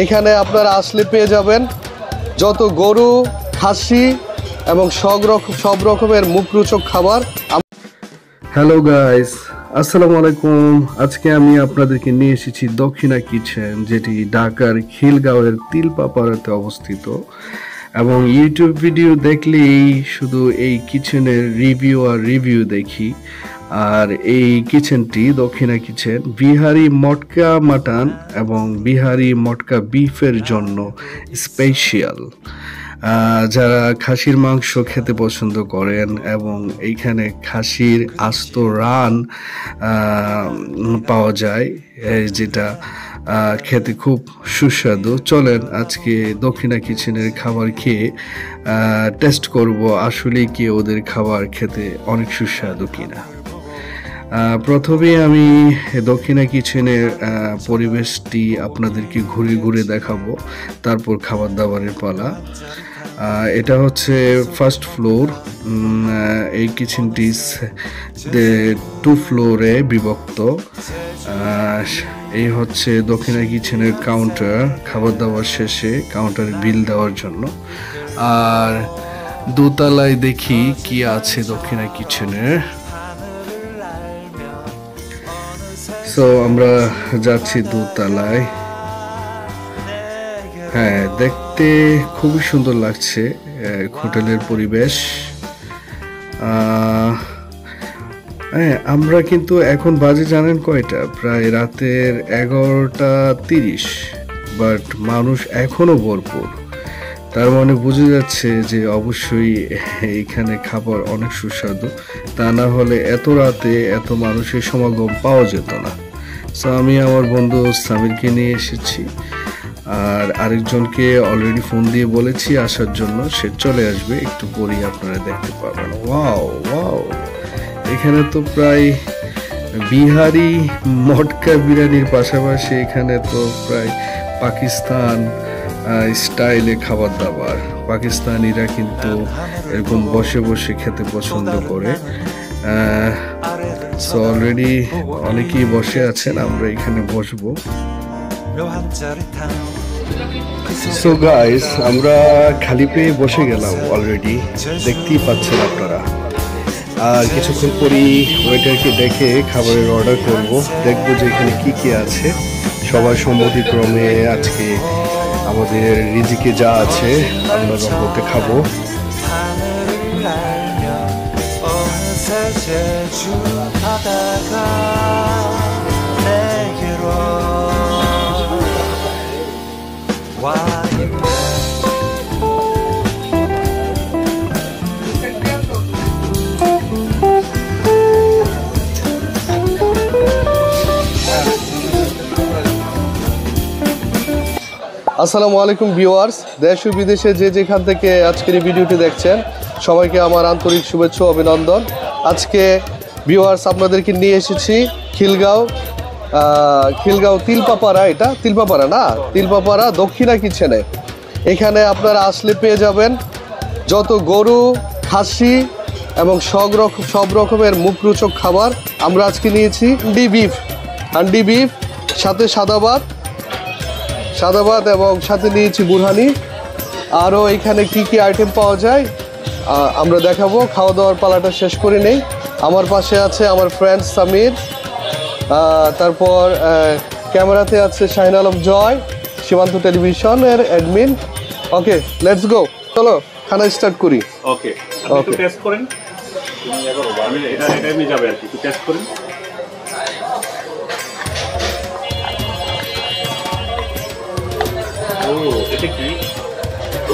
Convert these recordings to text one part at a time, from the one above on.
এখানে আপনারা আসলে পেয়ে যাবেন যত গরু, খাসি এবং সব রকমের মুখরোচক খাবার। হ্যালো গাইস, আসসালামু আলাইকুম। আজকে আমি আপনাদেরকে নিয়ে এসেছি দক্ষিণা কিচেন, যেটি ঢাকার খিলগাঁওয়ের তিলপাপাড়াতে অবস্থিত। এবং ইউটিউব ভিডিও দেখলেই শুধু এই কিচেনের রিভিউ দেখি। আর এই কিচেনটি দক্ষিণা কিচেন বিহারি মটকা মাটন এবং বিহারি মটকা বিফের জন্য স্পেশাল। যারা খাসির মাংস খেতে পছন্দ করেন এবং এইখানে খাসির আস্ত রান পাওয়া যায়, যেটা খেতে খুব সুস্বাদু। চলেন আজকে দক্ষিণা কিচেনের খাবার খেয়ে টেস্ট করব আসলে কি ওদের খাবার খেতে অনেক সুস্বাদু কিনা। প্রথমে আমি দক্ষিণা কিচেনের পরিবেশটি আপনাদেরকে ঘুরে ঘুরে দেখাবো, তারপর খাবার দাবারের পালা। এটা হচ্ছে ফার্স্ট ফ্লোর। এই কিচেনটি 2 ফ্লোরে বিভক্ত। এই হচ্ছে দক্ষিণা কিচেনের কাউন্টার, খাবার দাবার শেষে কাউন্টারে বিল দেওয়ার জন্য। আর দোতলায় দেখি কি আছে দক্ষিণা কিচেনের। সো আমরা যাচ্ছি দোতলায়। হ্যাঁ, দেখতে খুবই সুন্দর লাগছে হোটেলের পরিবেশ। হ্যাঁ, আমরা কিন্তু এখন বাজে জানেন কয়টা, প্রায় রাতের 11:30, বাট মানুষ এখনো ভরপুর। তার মানে বোঝা যাচ্ছে যে অবশ্যই এইখানে খাবার অনেক সুস্বাদু। তা না হলে এত রাতে এত মানুষের সমাগম পাওয়া যেত না। সো আমি আমার বন্ধু সামিরকে নিয়ে এসেছি, আর আরেকজনকে অলরেডি ফোন দিয়ে বলেছি আসার জন্য। সে চলে আসবে একটু পরেই, আপনারা দেখতে পাবেন। ওয়াও, এখানে তো প্রায় বিহারি মটকা বিরিয়ানির পাশাপাশি এখানে তো প্রায় পাকিস্তান স্টাইলে খাবার দাবার। পাকিস্তানিরা কিন্তু এরকম বসে বসে খেতে পছন্দ করে। সো অলরেডি অনেকেই বসে আছেন, আমরা এখানে বসবো। সো গাইস, আমরা খালি পেয়ে বসে গেলাম অলরেডি, দেখতেই পাচ্ছেন আপনারা। আর কিছুক্ষণ পরই ওয়েটারকে ডেকে খাবারের অর্ডার করব, দেখবো যে এখানে কি কি আছে। সবার সম্মতিক্রমে আজকে আমাদের রিজিকে যা আছে আল্লাহর রহমতে খাবো। আসসালামু আলাইকুম ভিউয়ার্স, দেশ ও বিদেশে যে যেখান থেকে আজকের এই ভিডিওটি দেখছেন, সবাইকে আমার আন্তরিক শুভেচ্ছা ও অভিনন্দন। আজকে ভিউয়ার্স আপনাদেরকে নিয়ে এসেছি খিলগাঁও তিলপাপাড়া। এটা তিলপাপাড়া না, তিলপাপাড়া দক্ষিণা কিচেনে। এখানে আপনারা আসলে পেয়ে যাবেন যত গরু, খাসি এবং সব রকমের মুখরোচক খাবার। আমরা আজকে নিয়েছি হান্ডি বিফ, সাথে সাদা ভাত এবং সাথে নিয়েছি বুরহানি। আরও এখানে কি কি আইটেম পাওয়া যায় আমরা দেখাবো। খাওয়া দাওয়ার পালাটা শেষ করে নেই। আমার পাশে আছে আমার ফ্রেন্ড সামির, তারপর ক্যামেরাতে আছে শাহিন আলম জয়, সীমান্ত টেলিভিশনের অ্যাডমিন। ওকে, লেটস গো, চলো খানা স্টার্ট করি। ওকে, একটু টেস্ট করেন। আমি এটা নিয়ে যাবে আর কি, একটু টেস্ট করেন। ও, এটা কি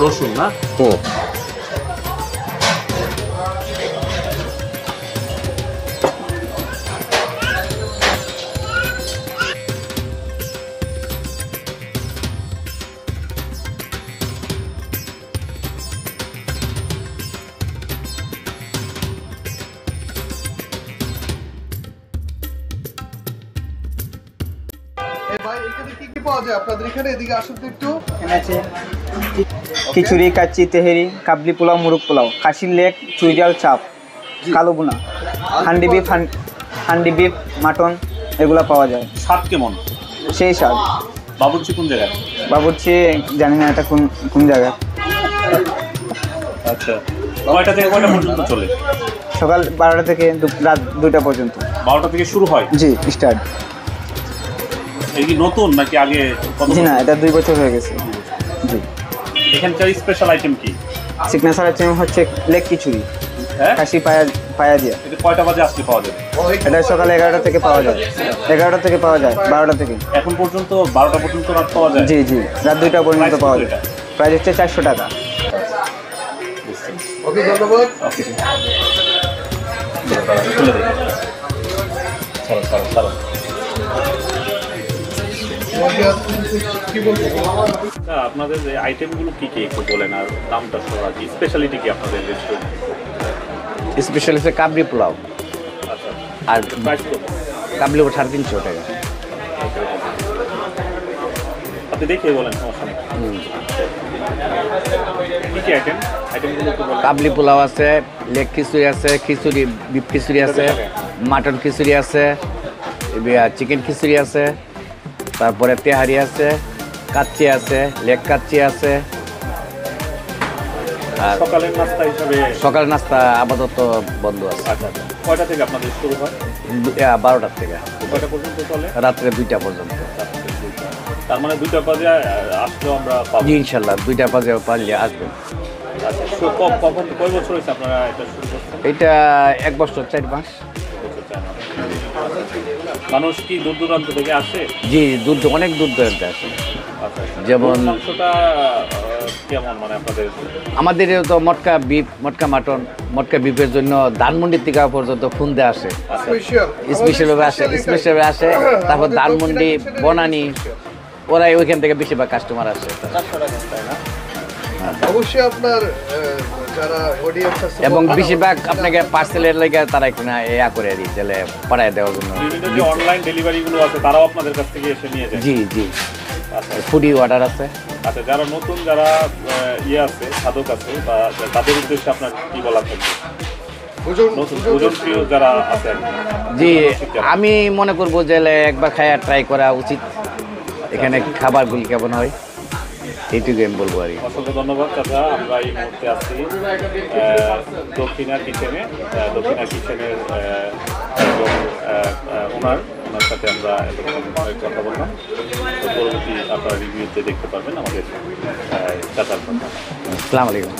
রসুন না? ও, খিচুড়ি, কাচ্চি, তেহেরি, কাবলি পোলাও, মুরগ পোলাও, খাসির লেগ, চুইজাল চাপ, কালো বুনা, হান্ডি বিফ, মাটন, এগুলো পাওয়া যায়। স্বাদ কেমন? সেই স্বাদ। বাবুর্চি কোন জায়গায়? বাবুর্চি জানি না এটা কোন কোন জায়গা। আচ্ছা, কয়টা থেকে কয়টা পর্যন্ত চলে? সকাল 12টা থেকে রাত 2টা পর্যন্ত। 12টা থেকে শুরু হয়? জি, স্টার্ট। এই কি নতুন নাকি আগে? জি না, এটা 2 বছর হয়ে গেছে। জি। এখানকার স্পেশাল আইটেম কি? সিগনেচার আইটেম হচ্ছে লেগ খিচুড়ি, হ্যাঁ, খাসি পায়া দিয়ে। এটা কয়টা বাজে আসলে পাওয়া যাবে? এটা সকাল 11টা থেকে পাওয়া যায়, 11টা থেকে পাওয়া যায়, 12টা থেকে। এখন পর্যন্ত 12টা পর্যন্ত রাত পাওয়া যায়? জি জি, রাত 2টা পর্যন্ত পাওয়া যায়। প্রাইস হচ্ছে 400 টাকা। ওকে, ধন্যবাদ। ওকে, খুলে দিন। ছাড়ো ছাড়ো ছাড়ো। কি বলবো? আচ্ছা, আপনাদের যে আইটেমগুলো কি কি একটু বলেন, আর দামটা সহ আর কি স্পেশালিটি কি আপনাদের রেস্টুরেন্ট? স্পেশাল হচ্ছে কাবলি পোলাও, আচ্ছা, আর প্রাইস কত? কাবলি 350 টাকা। আপনি দেখিয়ে বলেন, সমস্যা নেই। কি কি আইটেমগুলো একটু বলেন। কাবলি পোলাও আছে, লেগ খিচুড়ি আছে, খিচুড়ি বিফ খিচুড়ি আছে, মাটন খিচুড়ি আছে, চিকেন খিচুড়ি আছে, তারপরে তেহারি আছে, কাচ্চি আছে, লেগ কাচ্চি আছে। আর সকালের নাস্তা হিসাবে? সকাল নাস্তা আপাতত বন্ধ আছে। আচ্ছা আচ্ছা, কয়টা থেকে আপনাদের শুরু হয়? 12টার থেকে কয়টা পর্যন্ত চলে? রাত্রে 2টা পর্যন্ত। তার মানে 2টা বাজে আসলেও আমরা পাবো? জি ইনশাল্লাহ 2টা বাজে পারলে আসবেন। আচ্ছা, কখন কয় বছর হয়েছে আপনারা এটা শুরু করছেন? এটা 1 বছর 4 মাস। বছর চার মাস। মানুষ কি দূর দূরান্ত থেকে আসে? জি, অনেক দূর দূরান্তে আসে। আচ্ছা, যেমন মাংসটা কেমন, মানে আপনাদের? আমাদের তো মটকা বিফ, মটকা মাটন, মটকা বিফের জন্য ধানমন্ডি থেকে পর্যন্ত ফোন দিয়ে আসে, স্পেশালভাবে আসে। তারপর ধানমন্ডি, বনানী, ওরাই ওইখান থেকে বেশিরভাগ কাস্টমার আসে। অবশ্যই আপনার যারা অডিয়েন্স আছে এবং বেশিরভাগ আপনাকে পার্সেলের লেগে তারা একটু না ইয়া করে আর কি, তাহলে পাঠায় দেওয়ার জন্য। বিভিন্ন যে অনলাইন ডেলিভারিগুলো আছে তারাও আপনাদের কাছ থেকে এসে নিয়ে যায়? জি জি, আচ্ছা ফুডি অর্ডার আছে। আচ্ছা, যারা নতুন যারা আছে, সাধক আছে, বা তাদের উদ্দেশ্যে আপনার কি বলা থাকবে? নতুন ভোজন প্রিয় যারা আছে আর কি। জি, আমি মনে করবো যে একবার খায়া ট্রাই করা উচিত, এখানে খাবারগুলি কেমন হয়, এইটুকু আমি বলবো আর কি। অসংখ্য ধন্যবাদ চাচা। আমরা এই মুহূর্তে আছি দক্ষিণা কিচেনের একজন ওনার সাথে আমরা এতক্ষণ কথা বললাম। তো পরবর্তী আপনারা রিভিউতে দেখতে পারবেন আমাদের চাচার কথা। আসসালামু আলাইকুম।